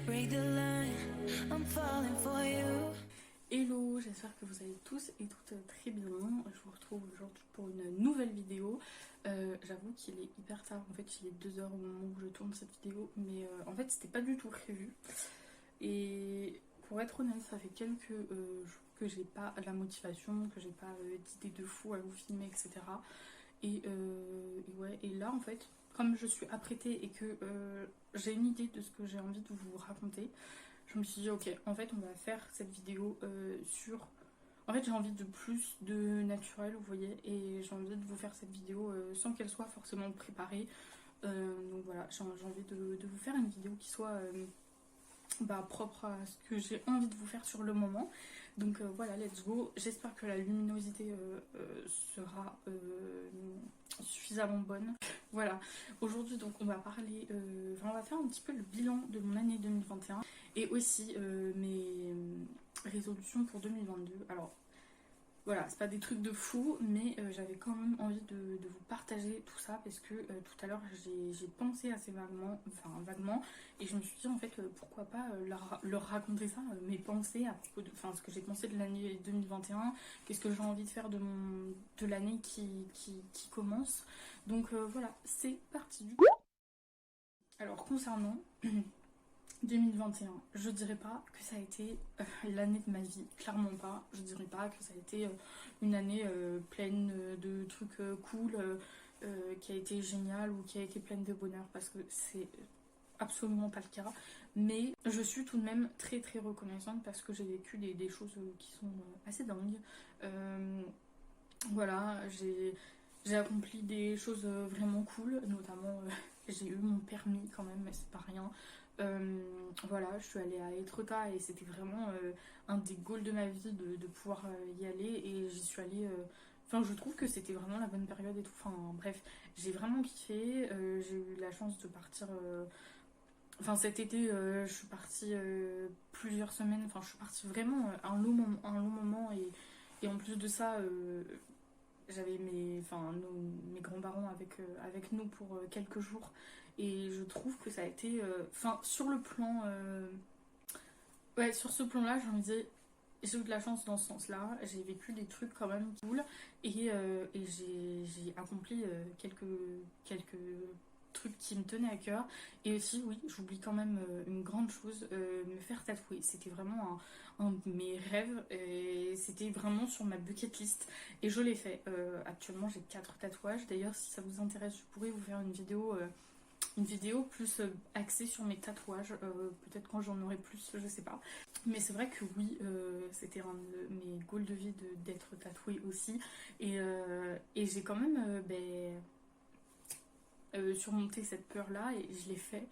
Break the line, I'm falling for you. Hello, j'espère que vous allez tous et toutes très bien. Je vous retrouve aujourd'hui pour une nouvelle vidéo. J'avoue qu'il est hyper tard, en fait il est 2 heures au moment où je tourne cette vidéo, mais en fait c'était pas du tout prévu. Et pour être honnête, ça fait quelques jours que j'ai pas la motivation, que j'ai pas d'idée de fou à vous filmer, etc. Et là en fait, comme je suis apprêtée et que j'ai une idée de ce que j'ai envie de vous raconter, je me suis dit ok, en fait on va faire cette vidéo sur... En fait j'ai envie de plus de naturel, vous voyez, et j'ai envie de vous faire cette vidéo sans qu'elle soit forcément préparée. Donc voilà, j'ai envie de vous faire une vidéo qui soit propre à ce que j'ai envie de vous faire sur le moment. Donc voilà, let's go. J'espère que la luminosité sera suffisamment bonne. Voilà, aujourd'hui donc on va parler, on va faire un petit peu le bilan de mon année 2021 et aussi mes résolutions pour 2022. Alors voilà, c'est pas des trucs de fou, mais j'avais quand même envie de vous partager tout ça parce que tout à l'heure j'ai pensé assez vaguement, et je me suis dit en fait pourquoi pas leur raconter ça, mes pensées à propos de, ce que j'ai pensé de l'année 2021, qu'est-ce que j'ai envie de faire de l'année qui commence. Donc voilà, c'est parti du coup. Alors concernant 2021, je dirais pas que ça a été l'année de ma vie, clairement pas. Je dirais pas que ça a été une année pleine de trucs cool, qui a été géniale ou qui a été pleine de bonheur, parce que c'est absolument pas le cas. Mais je suis tout de même très très reconnaissante parce que j'ai vécu des choses qui sont assez dingues. Voilà, j'ai accompli des choses vraiment cool, notamment j'ai eu mon permis quand même, mais c'est pas rien. Voilà, je suis allée à Etretat et c'était vraiment un des goals de ma vie de pouvoir y aller, et j'y suis allée. Je trouve que c'était vraiment la bonne période et tout. Enfin, bref, j'ai vraiment kiffé. J'ai eu la chance de partir. Cet été, je suis partie plusieurs semaines. Enfin, je suis partie vraiment un long moment, et en plus de ça. J'avais mes grands-parents avec nous pour quelques jours, et je trouve que ça a été sur le plan ouais, sur ce plan-là, je me disais j'ai eu de la chance dans ce sens-là, j'ai vécu des trucs quand même cool, et j'ai accompli quelques trucs qui me tenaient à cœur. Et aussi, oui, j'oublie quand même une grande chose, me faire tatouer. C'était vraiment un de mes rêves, et c'était vraiment sur ma bucket list, et je l'ai fait. Actuellement, j'ai 4 tatouages. D'ailleurs, si ça vous intéresse, je pourrais vous faire une vidéo plus axée sur mes tatouages, peut-être quand j'en aurai plus, je sais pas. Mais c'est vrai que oui, c'était un de mes goals de vie d'être tatouée aussi, et j'ai quand même surmonté cette peur là, et je l'ai fait.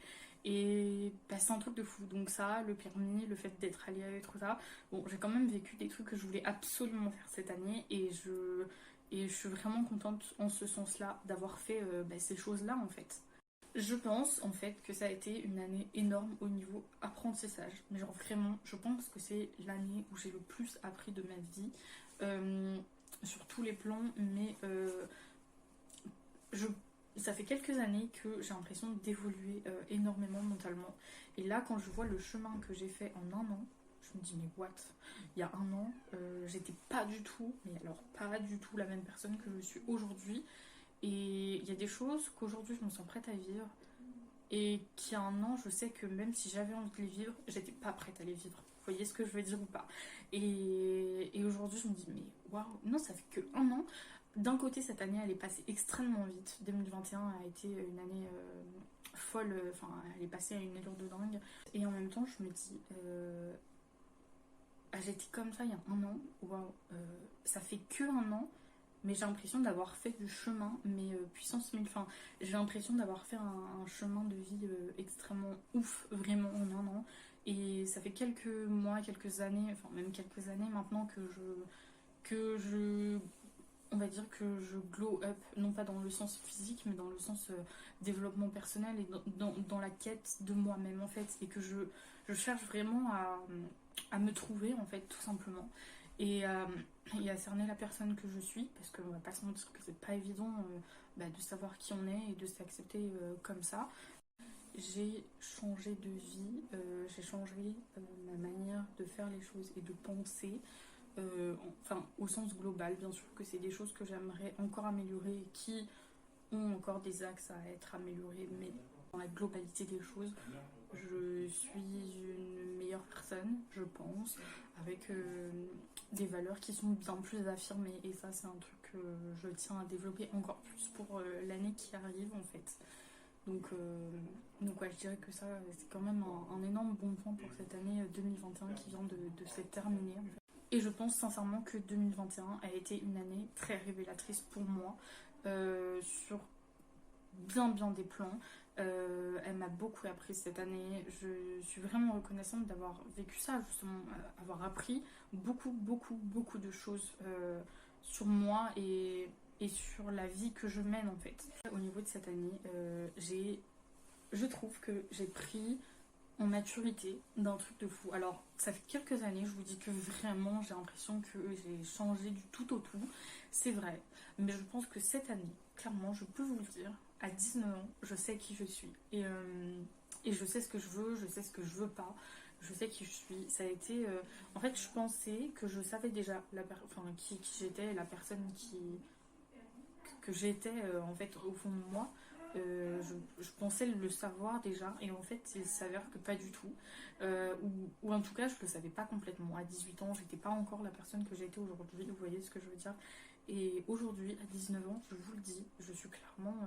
Et c'est un truc de fou. Donc ça, le permis, le fait d'être allée à ça, bon, j'ai quand même vécu des trucs que je voulais absolument faire cette année, et je suis vraiment contente en ce sens-là d'avoir fait ces choses-là en fait. Je pense en fait que ça a été une année énorme au niveau apprentissage. Mais genre vraiment, je pense que c'est l'année où j'ai le plus appris de ma vie, sur tous les plans. Mais je, ça fait quelques années que j'ai l'impression d'évoluer énormément mentalement. Et là, quand je vois le chemin que j'ai fait en un an, je me dis mais what? Il y a un an, j'étais pas du tout, mais alors pas du tout la même personne que je suis aujourd'hui. Et il y a des choses qu'aujourd'hui je me sens prête à vivre, et qu'il y a un an, je sais que même si j'avais envie de les vivre, j'étais pas prête à les vivre. Vous voyez ce que je veux dire ou pas? Et aujourd'hui, je me dis, mais waouh, non, ça fait que un an. D'un côté, cette année, elle est passée extrêmement vite. 2021 a été une année folle, elle est passée à une allure de dingue. Et en même temps, je me dis, j'étais comme ça il y a un an, waouh, ça fait que un an, mais j'ai l'impression d'avoir fait du chemin, mais puissance 1000. J'ai l'impression d'avoir fait un chemin de vie extrêmement ouf, vraiment en un an. Et ça fait quelques mois, quelques années, enfin même quelques années maintenant que je on va dire que je glow up, non pas dans le sens physique, mais dans le sens développement personnel, et dans la quête de moi-même en fait, et que je cherche vraiment à me trouver en fait, tout simplement, et à cerner la personne que je suis, parce qu'on va pas se mentir que c'est pas évident de savoir qui on est et de s'accepter comme ça. j'ai changé de vie, j'ai changé ma manière de faire les choses et de penser, enfin au sens global, bien sûr que c'est des choses que j'aimerais encore améliorer et qui ont encore des axes à être améliorés, mais dans la globalité des choses, je suis une meilleure personne, je pense, avec des valeurs qui sont bien plus affirmées. Et ça, c'est un truc que je tiens à développer encore plus pour l'année qui arrive, en fait. Donc ouais, je dirais que ça, c'est quand même un énorme bon point pour cette année 2021 qui vient de se terminer, en fait. Et je pense sincèrement que 2021 a été une année très révélatrice pour moi sur bien des plans. Elle m'a beaucoup appris cette année. Je suis vraiment reconnaissante d'avoir vécu ça, justement, avoir appris beaucoup de choses sur moi et sur la vie que je mène en fait. Au niveau de cette année, je trouve que j'ai pris en maturité d'un truc de fou. Alors, ça fait quelques années, je vous dis que vraiment, j'ai l'impression que j'ai changé du tout au tout. C'est vrai. Mais je pense que cette année, clairement, je peux vous le dire, à 19 ans, je sais qui je suis. Et je sais ce que je veux, je sais ce que je veux pas. Je sais qui je suis. Ça a été... en fait, je pensais que je savais déjà qui j'étais, la personne que j'étais, en fait, au fond de moi. Je pensais le savoir déjà et en fait il s'avère que pas du tout, ou en tout cas je le savais pas complètement. À 18 ans j'étais pas encore la personne que j'étais aujourd'hui, vous voyez ce que je veux dire. Et aujourd'hui à 19 ans, je vous le dis, je suis clairement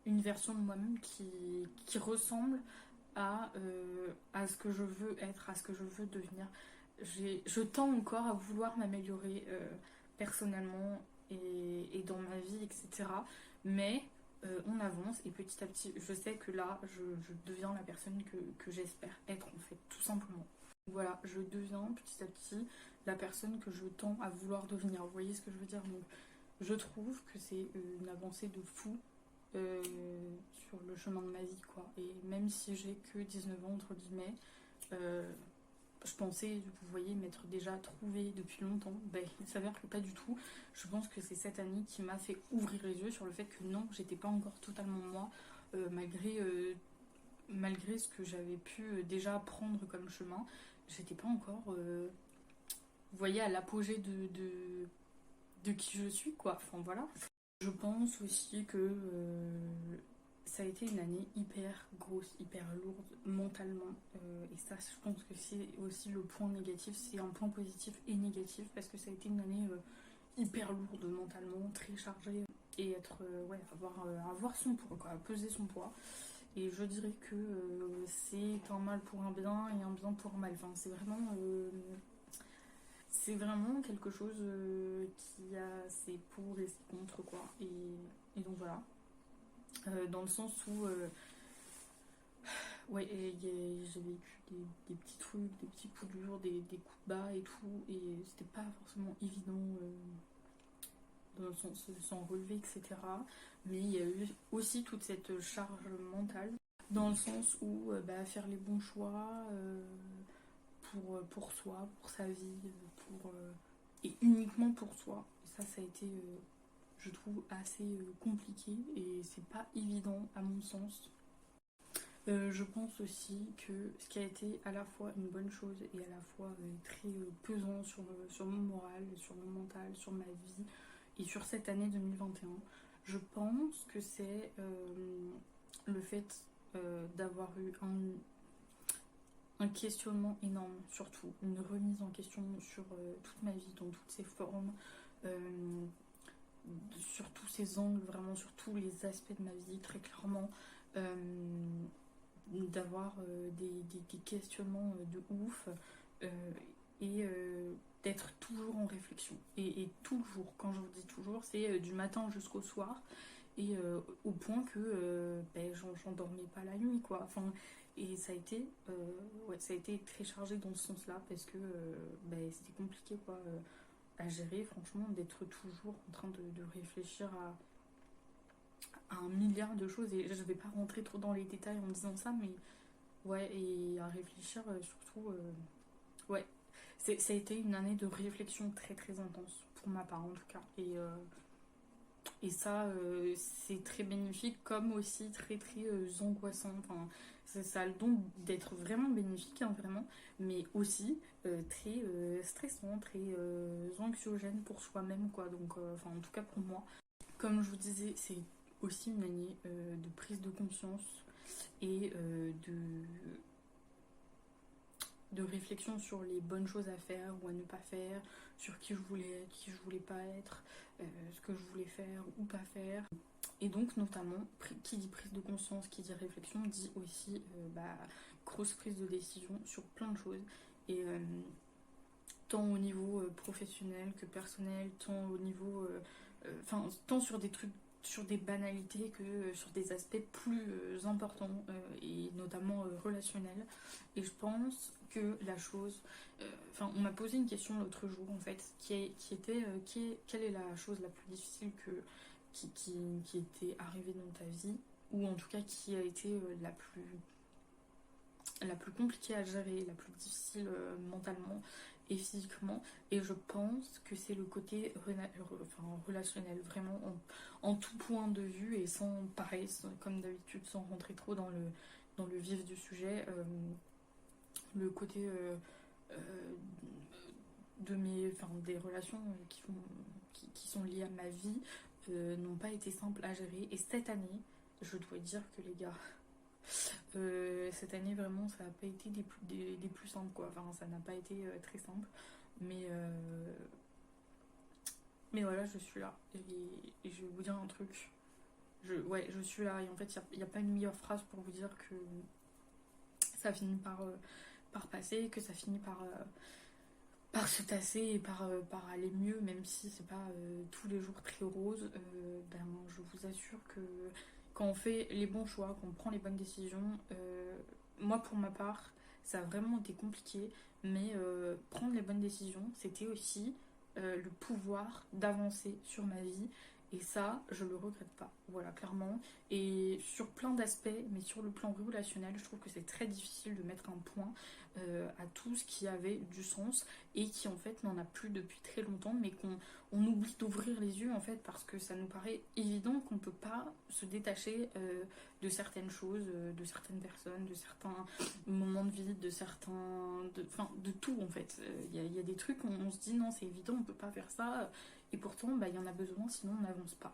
une version de moi-même qui ressemble à ce que je veux être, à ce que je veux devenir. Je tends encore à vouloir m'améliorer personnellement et dans ma vie, etc. Mais on avance et petit à petit, je sais que là, je deviens la personne que j'espère être en fait, tout simplement. Voilà, je deviens petit à petit la personne que je tends à vouloir devenir. Vous voyez ce que je veux dire? Donc, je trouve que c'est une avancée de fou euh, sur le chemin de ma vie, quoi. Et même si j'ai que 19 ans, entre guillemets, euh, je pensais, vous voyez, m'être déjà trouvée depuis longtemps. Ben, il s'avère que pas du tout. Je pense que c'est cette année qui m'a fait ouvrir les yeux sur le fait que non, j'étais pas encore totalement moi, malgré ce que j'avais pu déjà prendre comme chemin. J'étais pas encore, vous voyez, à l'apogée de qui je suis, quoi. Enfin, voilà. Je pense aussi que ça a été une année hyper grosse, hyper lourde mentalement. Et ça, je pense que c'est aussi le point négatif. C'est un point positif et négatif parce que ça a été une année hyper lourde mentalement, très chargée. Et ouais, avoir son poids, quoi, peser son poids. Et je dirais que c'est un mal pour un bien et un bien pour un mal. Enfin, c'est vraiment quelque chose qui a ses pour et ses contre, quoi. Et donc voilà. Dans le sens où, ouais, j'ai vécu des petits trucs, des petits coups durs, des coups de bas et tout. Et c'était pas forcément évident dans le sens de s'en relever, etc. Mais il y a eu aussi toute cette charge mentale. Dans le sens où faire les bons choix pour soi, pour sa vie, et uniquement pour soi. Et ça a été, je trouve, assez compliqué et c'est pas évident à mon sens. Je pense aussi que ce qui a été à la fois une bonne chose et à la fois très pesant sur mon moral, sur mon mental, sur ma vie et sur cette année 2021, je pense que c'est le fait d'avoir eu un questionnement énorme, surtout une remise en question sur toute ma vie, dans toutes ses formes, euh, sur tous ses angles, vraiment sur tous les aspects de ma vie, très clairement. Euh, D'avoir des questionnements de ouf et d'être toujours en réflexion. Et toujours, quand je vous dis toujours, c'est du matin jusqu'au soir et au point que j'en dormais pas la nuit, quoi. Enfin, et ouais, ça a été très chargé dans ce sens-là parce que c'était compliqué, quoi, à gérer, franchement, d'être toujours en train de réfléchir à un milliard de choses. Et je vais pas rentrer trop dans les détails en disant ça, mais ouais, et à réfléchir surtout. Ouais, ça a été une année de réflexion très intense, pour ma part en tout cas. Et ça, c'est très bénéfique, comme aussi très très angoissant. Enfin, ça a le don d'être vraiment bénéfique, hein, vraiment, mais aussi très stressant, très anxiogène pour soi-même, quoi. Donc, enfin, en tout cas pour moi. Comme je vous disais, c'est aussi une année de prise de conscience et de réflexion sur les bonnes choses à faire ou à ne pas faire, sur qui je voulais être, qui je voulais pas être, ce que je voulais faire ou pas faire. Et donc notamment, qui dit prise de conscience, qui dit réflexion, dit aussi grosse prise de décision sur plein de choses. Et tant au niveau professionnel que personnel, tant au niveau... Enfin, tant sur des trucs, sur des banalités que sur des aspects plus importants et notamment relationnels. Et je pense que la chose... Enfin, on m'a posé une question l'autre jour en fait, qui était quelle est la chose la plus difficile qui était arrivée dans ta vie, ou en tout cas qui a été la plus compliquée à gérer, la plus difficile mentalement et physiquement. Et je pense que c'est le côté relationnel, vraiment en tout point de vue et sans, pareil, comme d'habitude, sans rentrer trop dans le vif du sujet, le côté euh, des relations qui sont liées à ma vie n'ont pas été simples à gérer. Et cette année, je dois dire que les gars, cette année vraiment ça n'a pas été des plus simples quoi. Enfin ça n'a pas été très simple. Mais, mais voilà, je suis là. Et je vais vous dire un truc. Ouais, je suis là. Et en fait, il n'y a pas une meilleure phrase pour vous dire que ça finit par passer, que ça finit par se tasser et par aller mieux, même si c'est pas tous les jours très rose. Je vous assure que quand on fait les bons choix, quand on prend les bonnes décisions, moi pour ma part, ça a vraiment été compliqué, mais prendre les bonnes décisions, c'était aussi le pouvoir d'avancer sur ma vie. Et ça, je le regrette pas, voilà, clairement. Et sur plein d'aspects, mais sur le plan relationnel, je trouve que c'est très difficile de mettre un point à tout ce qui avait du sens et qui en fait n'en a plus depuis très longtemps, mais qu'on oublie d'ouvrir les yeux en fait parce que ça nous paraît évident qu'on ne peut pas se détacher de certaines choses, de certaines personnes, de certains moments de vie, de certains... Enfin, de tout en fait. Il y a des trucs où on se dit non c'est évident, on peut pas faire ça, et pourtant il y en a besoin, sinon on n'avance pas.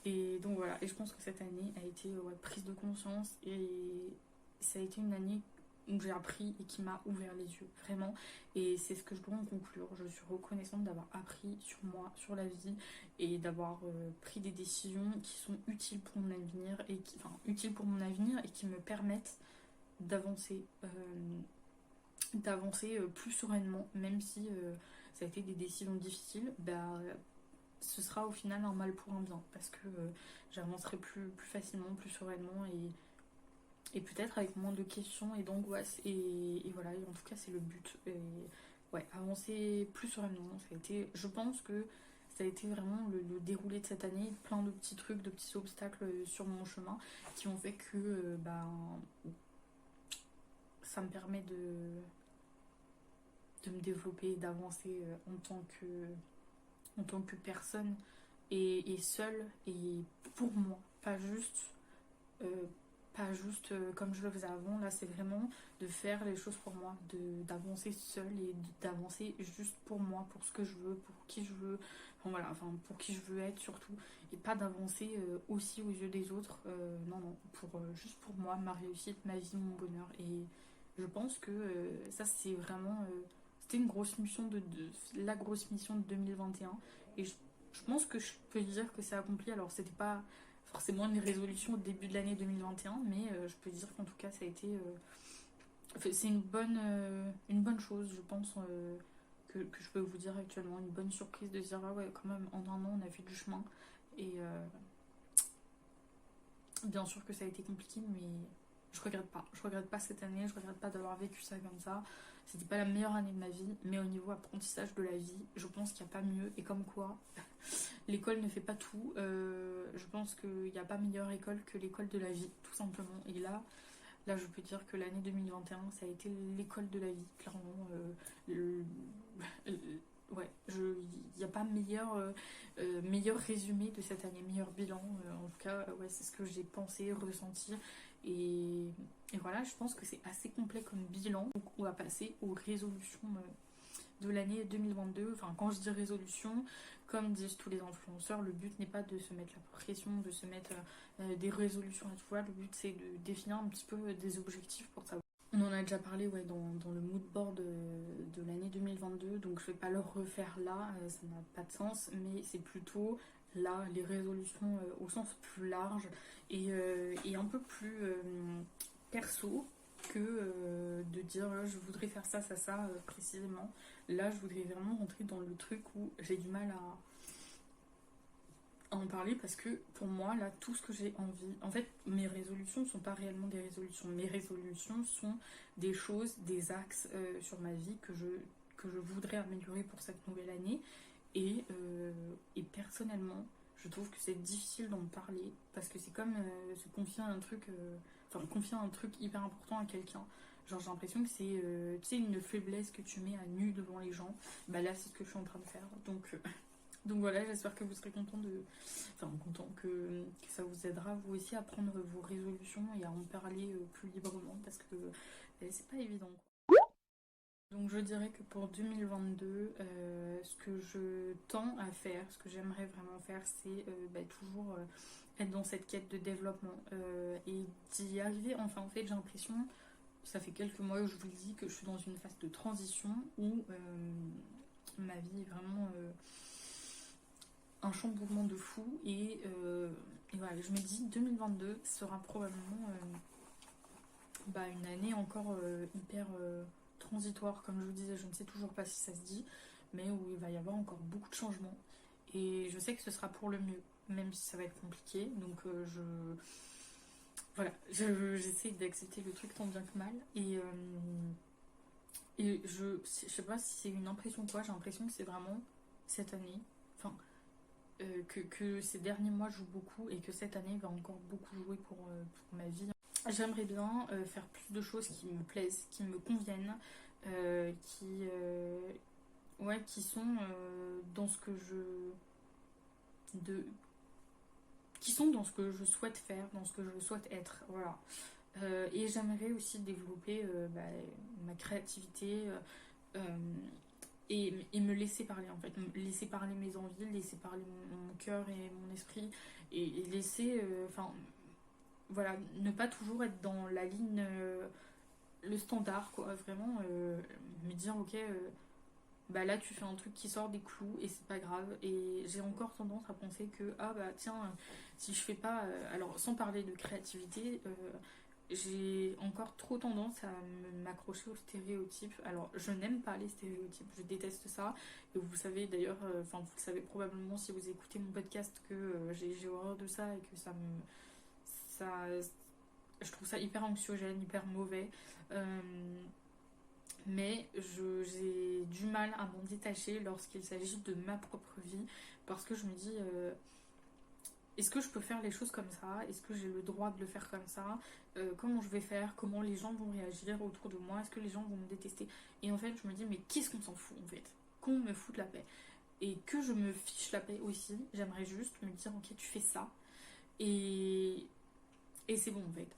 Et donc voilà, et je pense que cette année a été prise de conscience et ça a été une année où j'ai appris et qui m'a ouvert les yeux, vraiment. Et c'est ce que je dois en conclure. Je suis reconnaissante d'avoir appris sur moi, sur la vie, et d'avoir pris des décisions qui sont utiles pour mon avenir, utiles pour mon avenir et qui me permettent d'avancer, plus sereinement, même si ça a été des décisions difficiles. Ce sera au final un mal pour un bien, parce que j'avancerai plus facilement, plus sereinement et peut-être avec moins de questions et d'angoisse. Et voilà, et en tout cas, c'est le but. Et ouais, avancer plus sereinement. Je pense que ça a été vraiment le déroulé de cette année, plein de petits trucs, de petits obstacles sur mon chemin qui ont fait que ça me permet de me développer, d'avancer en tant que personne et seule et pour moi, euh, pas juste comme je le faisais avant. Là c'est vraiment de faire les choses pour moi, d'avancer seule et d'avancer juste pour moi, pour ce que je veux, pour qui je veux, pour qui je veux être surtout, et pas d'avancer aussi aux yeux des autres. Non, juste pour moi, ma réussite, ma vie, mon bonheur. Et je pense que ça c'est vraiment c'était une grosse mission la grosse mission de 2021. Et je pense que je peux dire que c'est accompli. Alors c'était pas forcément une résolution au début de l'année 2021, mais je peux dire qu'en tout cas ça a été c'est une bonne chose, je pense, que je peux vous dire actuellement, une bonne surprise de dire ah ouais, quand même en un an on a fait du chemin. Et bien sûr que ça a été compliqué, mais je regrette pas cette année, je regrette pas d'avoir vécu ça comme ça. C'était pas la meilleure année de ma vie, mais au niveau apprentissage de la vie, je pense qu'il n'y a pas mieux. Et comme quoi, l'école ne fait pas tout. Je pense qu'il n'y a pas meilleure école que l'école de la vie, tout simplement. Et là, je peux dire que l'année 2021, ça a été l'école de la vie, clairement. ouais, il n'y a pas meilleur résumé de cette année, meilleur bilan. En tout cas, ouais, c'est ce que j'ai pensé, ressenti. Et, et voilà, je pense que c'est assez complet comme bilan. Donc, on va passer aux résolutions de l'année 2022. Enfin, quand je dis résolution, comme disent tous les influenceurs, le but n'est pas de se mettre la pression, de se mettre des résolutions et tout. Voilà, le but c'est de définir un petit peu des objectifs pour savoir. On en a déjà parlé ouais, dans le mood board de l'année 2022, donc je vais pas le refaire là, ça n'a pas de sens, mais c'est plutôt là les résolutions au sens plus large et un peu plus perso que de dire je voudrais faire ça, ça, ça précisément. Là, je voudrais vraiment rentrer dans le truc où j'ai du mal à en parler parce que pour moi, là, tout ce que j'ai envie, en fait, mes résolutions ne sont pas réellement des résolutions. Mes résolutions sont des choses, des axes sur ma vie que je voudrais améliorer pour cette nouvelle année. Et personnellement, je trouve que c'est difficile d'en parler parce que c'est comme se confier à un truc, enfin confier un truc hyper important à quelqu'un. Genre j'ai l'impression que c'est tu sais, une faiblesse que tu mets à nu devant les gens. Bah là c'est ce que je suis en train de faire. Donc voilà, j'espère que vous serez content que ça vous aidera vous aussi à prendre vos résolutions et à en parler plus librement parce que c'est pas évident. Donc je dirais que pour 2022, ce que je tends à faire, ce que j'aimerais vraiment faire, c'est toujours être dans cette quête de développement et d'y arriver. Enfin en fait j'ai l'impression, ça fait quelques mois que je vous le dis, que je suis dans une phase de transition où ma vie est vraiment un chamboulement de fou et voilà, je me dis 2022 sera probablement une année encore hyper transitoire, comme je vous disais, je ne sais toujours pas si ça se dit, mais où il va y avoir encore beaucoup de changements. Et je sais que ce sera pour le mieux, même si ça va être compliqué. Donc j'essaie d'accepter le truc tant bien que mal. Et je sais pas si c'est une impression ou quoi, j'ai l'impression que c'est vraiment cette année, enfin, que ces derniers mois jouent beaucoup et que cette année va encore beaucoup jouer pour ma vie. J'aimerais bien faire plus de choses qui me plaisent, qui me conviennent, qui sont dans ce que de, qui sont dans ce que je souhaite faire, dans ce que je souhaite être, voilà. Et j'aimerais aussi développer ma créativité et me laisser parler en fait, me laisser parler mes envies, laisser parler mon cœur et mon esprit et laisser, voilà, ne pas toujours être dans la ligne, le standard, quoi. Vraiment, me dire, ok, là tu fais un truc qui sort des clous et c'est pas grave. Et j'ai encore tendance à penser que, ah bah tiens, si je fais pas. Alors, sans parler de créativité, j'ai encore trop tendance à m'accrocher aux stéréotypes. Alors, je n'aime pas les stéréotypes, je déteste ça. Et vous savez d'ailleurs, vous le savez probablement si vous écoutez mon podcast, que j'ai horreur de ça et que ça, je trouve ça hyper anxiogène, hyper mauvais. Mais j'ai du mal à m'en détacher lorsqu'il s'agit de ma propre vie parce que je me dis est-ce que je peux faire les choses comme ça, est-ce que j'ai le droit de le faire comme ça, comment je vais faire, comment les gens vont réagir autour de moi, est-ce que les gens vont me détester. Et en fait je me dis mais qu'est-ce qu'on s'en fout en fait, qu'on me foute la paix et que je me fiche la paix aussi. J'aimerais juste me dire ok tu fais ça et c'est bon en fait.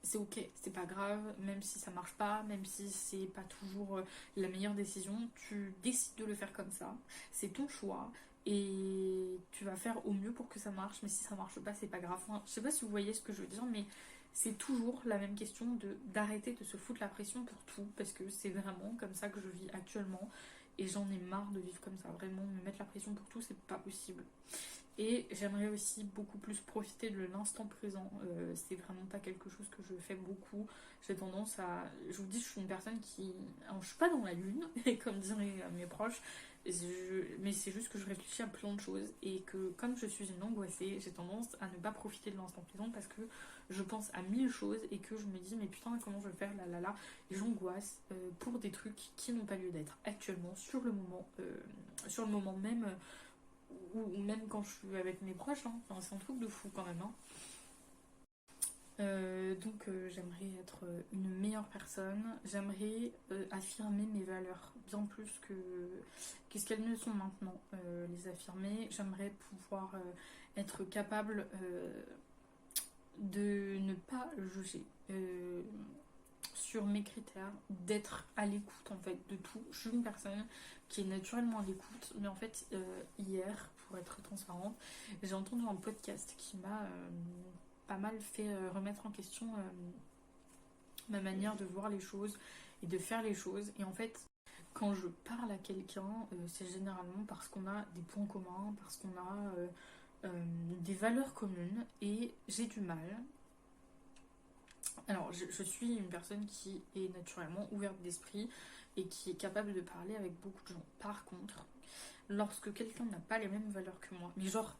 C'est ok, c'est pas grave, même si ça marche pas, même si c'est pas toujours la meilleure décision, tu décides de le faire comme ça, c'est ton choix et tu vas faire au mieux pour que ça marche, mais si ça marche pas, c'est pas grave. Enfin, je sais pas si vous voyez ce que je veux dire, mais c'est toujours la même question d'arrêter de se foutre la pression pour tout, parce que c'est vraiment comme ça que je vis actuellement et j'en ai marre de vivre comme ça. Vraiment, me mettre la pression pour tout, c'est pas possible. Et j'aimerais aussi beaucoup plus profiter de l'instant présent. C'est vraiment pas quelque chose que je fais beaucoup. J'ai tendance à... Je vous dis, je suis une personne qui... Alors, je suis pas dans la lune, comme diraient mes proches. Mais c'est juste que je réfléchis à plein de choses. Et que comme je suis une angoissée, j'ai tendance à ne pas profiter de l'instant présent parce que je pense à mille choses et que je me dis, mais putain, comment je vais faire là là là. Et j'angoisse pour des trucs qui n'ont pas lieu d'être actuellement, sur le moment même ou même quand je suis avec mes proches, hein. Enfin, c'est un truc de fou quand même, hein. J'aimerais être une meilleure personne, j'aimerais affirmer mes valeurs bien plus que ce qu'elles ne sont maintenant, les affirmer. J'aimerais pouvoir être capable de ne pas juger sur mes critères, d'être à l'écoute en fait de tout. Je suis une personne qui est naturellement à l'écoute, mais en fait hier, pour être transparente, j'ai entendu un podcast qui m'a pas mal fait remettre en question ma manière de voir les choses et de faire les choses. Et en fait, quand je parle à quelqu'un, c'est généralement parce qu'on a des points communs, parce qu'on a des valeurs communes, et j'ai du mal. Alors, je suis une personne qui est naturellement ouverte d'esprit et qui est capable de parler avec beaucoup de gens. Par contre, lorsque quelqu'un n'a pas les mêmes valeurs que moi, mais genre,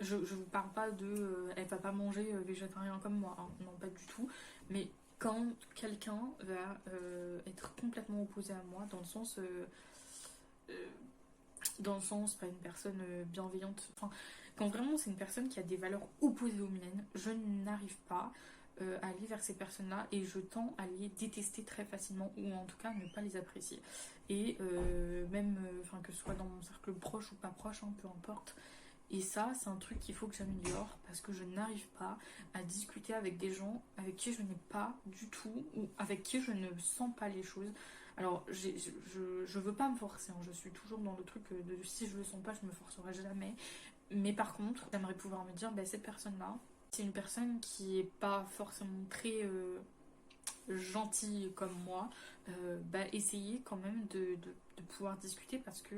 je vous parle pas de elle va pas manger végétarien comme moi, hein, non, pas du tout, mais quand quelqu'un va être complètement opposé à moi, euh, dans le sens, pas une personne bienveillante, enfin, quand vraiment c'est une personne qui a des valeurs opposées aux miennes, je n'arrive pas à aller vers ces personnes-là et je tends à les détester très facilement ou en tout cas ne pas les apprécier. Et même, enfin, que ce soit dans mon cercle proche ou pas proche, hein, peu importe. Et ça, c'est un truc qu'il faut que j'améliore parce que je n'arrive pas à discuter avec des gens avec qui je n'ai pas du tout ou avec qui je ne sens pas les choses. Alors, je veux pas me forcer, hein, je suis toujours dans le truc de si je le sens pas, je me forcerai jamais. Mais par contre, j'aimerais pouvoir me dire, bah, cette personne-là, c'est une personne qui est pas forcément très gentille comme moi, bah, essayer quand même de pouvoir discuter parce que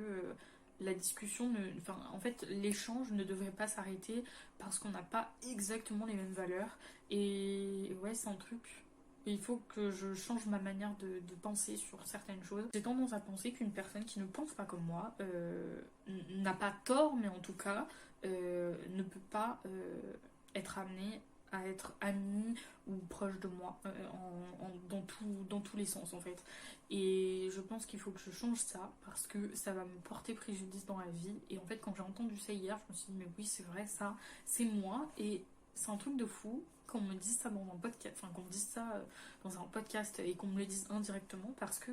la discussion, enfin, en fait, l'échange ne devrait pas s'arrêter parce qu'on n'a pas exactement les mêmes valeurs. Et ouais, c'est un truc. Il faut que je change ma manière de penser sur certaines choses. J'ai tendance à penser qu'une personne qui ne pense pas comme moi n'a pas tort, mais en tout cas ne peut pas être amenée à être amie ou proche de moi dans tous les sens en fait. Et je pense qu'il faut que je change ça parce que ça va me porter préjudice dans la vie. Et en fait, quand j'ai entendu ça hier, je me suis dit, mais oui, c'est vrai, ça, c'est moi. Et c'est un truc de fou qu'on me dise ça dans un podcast, enfin qu'on me dise ça dans un podcast et qu'on me le dise indirectement parce que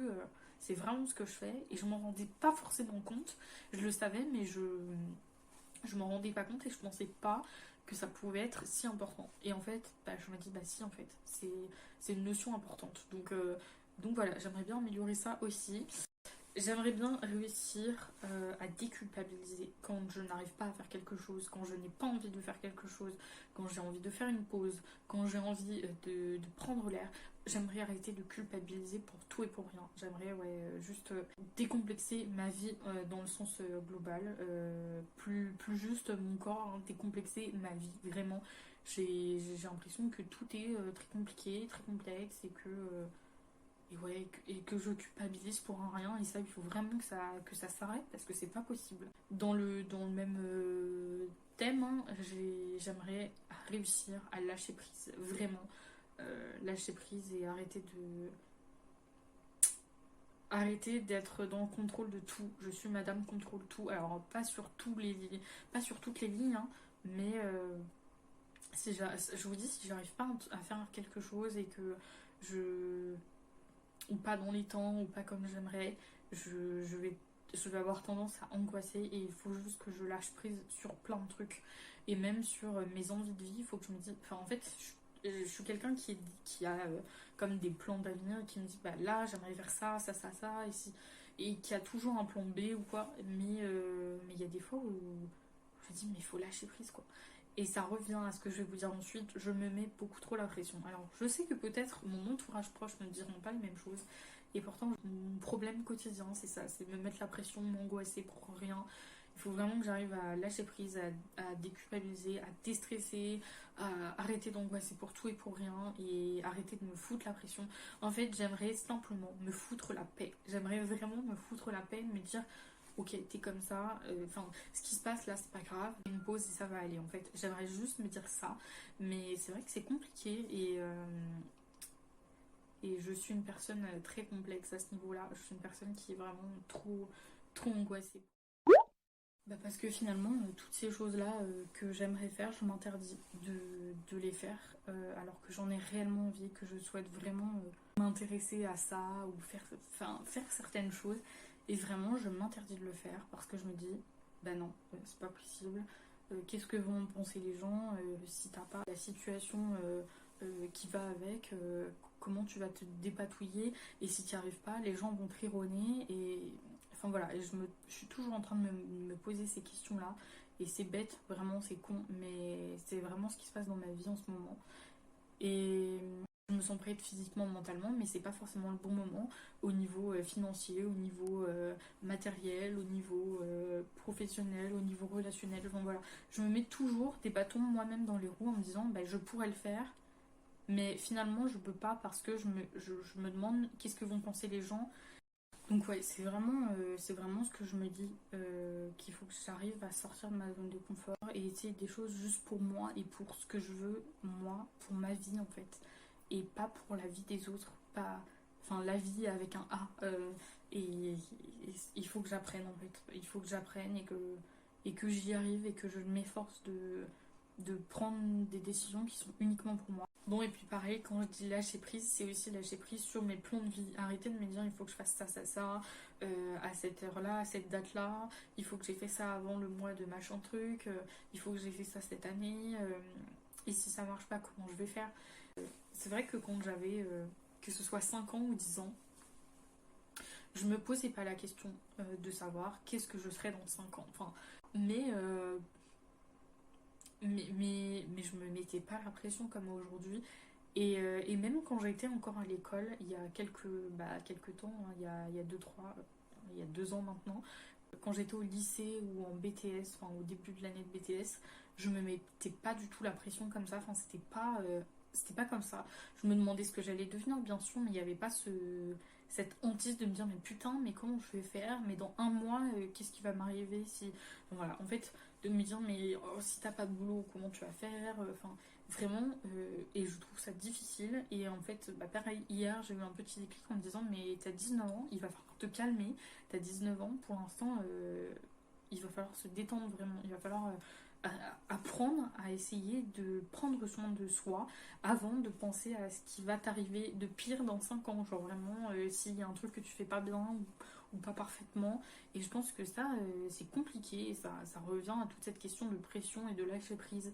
c'est vraiment ce que je fais et je m'en rendais pas forcément compte. Je le savais, mais je m'en rendais pas compte et je pensais pas que ça pouvait être si important. Et en fait, bah, je me dis, bah si, en fait, c'est une notion importante. Donc voilà, j'aimerais bien améliorer ça aussi. J'aimerais bien réussir à déculpabiliser quand je n'arrive pas à faire quelque chose, quand je n'ai pas envie de faire quelque chose, quand j'ai envie de faire une pause, quand j'ai envie de prendre l'air. J'aimerais arrêter de culpabiliser pour tout et pour rien. J'aimerais juste décomplexer ma vie dans le sens global, plus juste mon corps, hein, décomplexer ma vie. Vraiment, j'ai l'impression que tout est très compliqué, très complexe et ouais, et que je culpabilise pour un rien, et ça, il faut vraiment que ça s'arrête parce que c'est pas possible. Dans le même thème, hein, j'aimerais réussir à lâcher prise, vraiment. Lâcher prise et arrêter d'être dans le contrôle de tout. Je suis madame contrôle tout. Alors, pas sur toutes les lignes, hein, mais je vous dis, si j'arrive pas à faire quelque chose et que je ou pas dans les temps, ou pas comme j'aimerais, je vais avoir tendance à angoisser et il faut juste que je lâche prise sur plein de trucs. Et même sur mes envies de vie, il faut que je me dise... Enfin, en fait, je suis quelqu'un qui a comme des plans d'avenir et qui me dit, bah là, j'aimerais faire ça, ça, ça, ça, et, et qui a toujours un plan B ou quoi. Mais il y a des fois où je me dis, mais il faut lâcher prise, quoi. Et ça revient à ce que je vais vous dire ensuite, je me mets beaucoup trop la pression. Alors, je sais que peut-être mon entourage proche ne diront pas les mêmes choses. Et pourtant, mon problème quotidien, c'est ça, c'est me mettre la pression, m'angoisser pour rien. Il faut vraiment que j'arrive à lâcher prise, à déculpabiliser, à déstresser, à arrêter d'angoisser pour tout et pour rien et arrêter de me foutre la pression. En fait, j'aimerais simplement me foutre la paix. J'aimerais vraiment me foutre la paix, me dire ok, t'es comme ça, enfin, ce qui se passe là, c'est pas grave, une pause et ça va aller en fait. J'aimerais juste me dire ça, mais c'est vrai que c'est compliqué et je suis une personne très complexe à ce niveau-là. Je suis une personne qui est vraiment trop angoissée. Bah parce que finalement, toutes ces choses-là que j'aimerais faire, je m'interdis de les faire, alors que j'en ai réellement envie, que je souhaite vraiment m'intéresser à ça ou faire, enfin, faire certaines choses. Et vraiment, je m'interdis de le faire parce que je me dis, bah non, c'est pas possible. Qu'est-ce que vont penser les gens si t'as pas la situation qui va avec, comment tu vas te dépatouiller, et si tu n'y arrives pas, les gens vont te rironner. Et enfin voilà, et je suis toujours en train de me poser ces questions-là. Et c'est bête, vraiment, c'est con, mais c'est vraiment ce qui se passe dans ma vie en ce moment. Et je me sens prête physiquement, mentalement, mais c'est pas forcément le bon moment au niveau financier, au niveau matériel, au niveau professionnel, au niveau relationnel. Enfin voilà, je me mets toujours des bâtons moi-même dans les roues en me disant bah, je pourrais le faire, mais finalement je peux pas parce que je me demande qu'est-ce que vont penser les gens. Donc ouais, c'est vraiment ce que je me dis, qu'il faut que j'arrive à sortir de ma zone de confort et essayer des choses juste pour moi et pour ce que je veux, moi, pour ma vie en fait. Et pas pour la vie des autres, pas... Enfin, la vie avec un A. Et il faut que j'apprenne en fait. Il faut que j'apprenne et que j'y arrive et que je m'efforce de prendre des décisions qui sont uniquement pour moi. Bon, et puis pareil, quand je dis lâcher prise, c'est aussi lâcher prise sur mes plans de vie. Arrêter de me dire il faut que je fasse ça, ça, ça, à cette heure-là, à cette date-là, il faut que j'ai fait ça avant le mois de machin truc, il faut que j'ai fait ça cette année, et si ça marche pas, comment je vais faire. C'est vrai que quand j'avais, que ce soit 5 ans ou 10 ans, je me posais pas la question de savoir qu'est-ce que je serais dans 5 ans. Enfin, mais, euh, mais je me mettais pas la pression comme aujourd'hui. Et même quand j'étais encore à l'école, il y a quelques temps, hein, il y a 2-3, il y a 2 ans maintenant, quand j'étais au lycée ou en BTS, enfin au début de l'année de BTS, je me mettais pas du tout la pression comme ça, enfin c'était pas comme ça. Je me demandais ce que j'allais devenir bien sûr, mais il n'y avait pas cette hantise de me dire mais putain, mais comment je vais faire, mais dans un mois, qu'est-ce qui va m'arriver si... Enfin, voilà, en fait, de me dire mais oh, si t'as pas de boulot, comment tu vas faire, enfin vraiment, et je trouve ça difficile. Et en fait, bah, pareil, hier j'ai eu un petit déclic en me disant mais t'as 19 ans, il va falloir te calmer. T'as 19 ans, pour l'instant, il va falloir se détendre vraiment. Il va falloir apprendre à essayer de prendre soin de soi avant de penser à ce qui va t'arriver de pire dans 5 ans. Genre vraiment, s'il y a un truc que tu fais pas bien ou pas parfaitement. Et je pense que ça, c'est compliqué. Et ça revient à toute cette question de pression et de lâcher prise.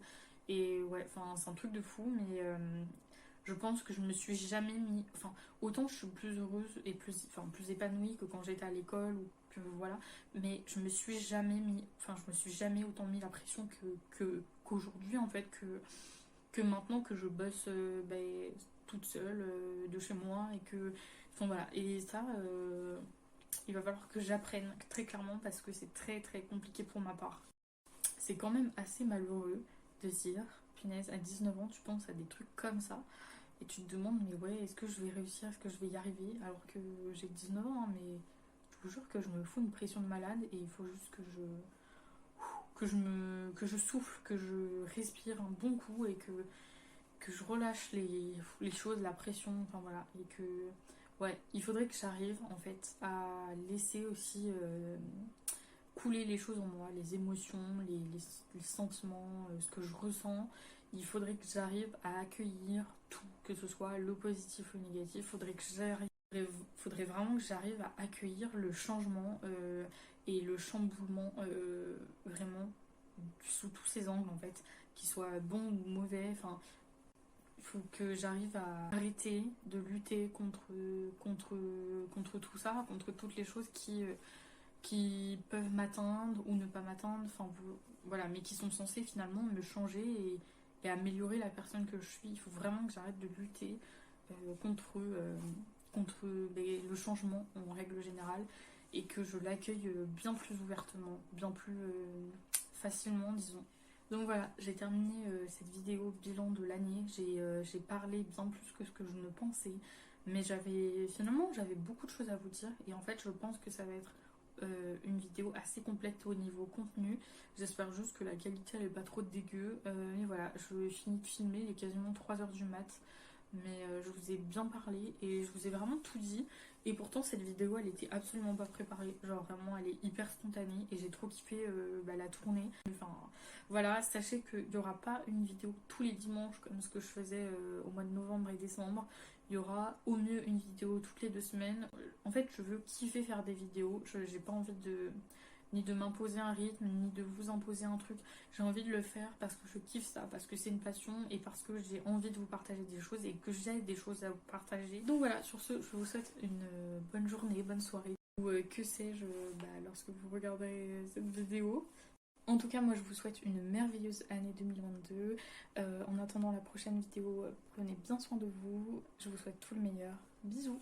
Et ouais, enfin, c'est un truc de fou, mais je pense que je me suis jamais mis. Enfin, autant je suis plus heureuse et plus épanouie que quand j'étais à l'école ou que voilà, mais je me suis jamais mis. Enfin, je me suis jamais autant mis la pression qu'aujourd'hui en fait, que maintenant que je bosse toute seule de chez moi et que. Enfin voilà, et ça, il va falloir que j'apprenne très clairement parce que c'est très très compliqué pour ma part. C'est quand même assez malheureux de se dire, punaise, à 19 ans, tu penses à des trucs comme ça. Et tu te demandes, mais ouais, est-ce que je vais réussir, est-ce que je vais y arriver alors que j'ai 19 ans, hein, mais je vous jure que je me fous une pression de malade et il faut juste que je souffle, que je respire un bon coup et que je relâche les choses, la pression, enfin voilà, et que ouais, il faudrait que j'arrive en fait à laisser aussi couler les choses en moi, les émotions, les sentiments, ce que je ressens. Il faudrait que j'arrive à accueillir tout, que ce soit le positif ou le négatif. Faudrait vraiment que j'arrive à accueillir le changement et le chamboulement vraiment sous tous ses angles en fait, qu'il soit bon ou mauvais. Enfin, il faut que j'arrive à arrêter de lutter contre tout ça, contre toutes les choses qui peuvent m'atteindre ou ne pas m'atteindre, enfin voilà, mais qui sont censés finalement me changer et améliorer la personne que je suis. Il faut vraiment que j'arrête de lutter contre le changement en règle générale et que je l'accueille bien plus ouvertement, bien plus facilement, disons. Donc voilà, j'ai terminé cette vidéo bilan de l'année. J'ai parlé bien plus que ce que je ne pensais, mais j'avais beaucoup de choses à vous dire et en fait je pense que ça va être une vidéo assez complète au niveau contenu. J'espère juste que la qualité elle est pas trop dégueu. Et voilà, je finis de filmer, il est quasiment 3 heures du mat. Mais je vous ai bien parlé et je vous ai vraiment tout dit. Et pourtant cette vidéo elle était absolument pas préparée, genre vraiment elle est hyper spontanée et j'ai trop kiffé la tournée. Enfin voilà, sachez qu'il n'y aura pas une vidéo tous les dimanches comme ce que je faisais au mois de novembre et décembre. Il y aura au mieux une vidéo toutes les 2 semaines. En fait je veux kiffer faire des vidéos, j'ai pas envie de ni de m'imposer un rythme, ni de vous imposer un truc. J'ai envie de le faire parce que je kiffe ça, parce que c'est une passion et parce que j'ai envie de vous partager des choses et que j'ai des choses à vous partager. Donc voilà, sur ce, je vous souhaite une bonne journée, bonne soirée, ou que sais-je, lorsque vous regarderez cette vidéo. En tout cas, moi je vous souhaite une merveilleuse année 2022. En attendant la prochaine vidéo, prenez bien soin de vous. Je vous souhaite tout le meilleur. Bisous!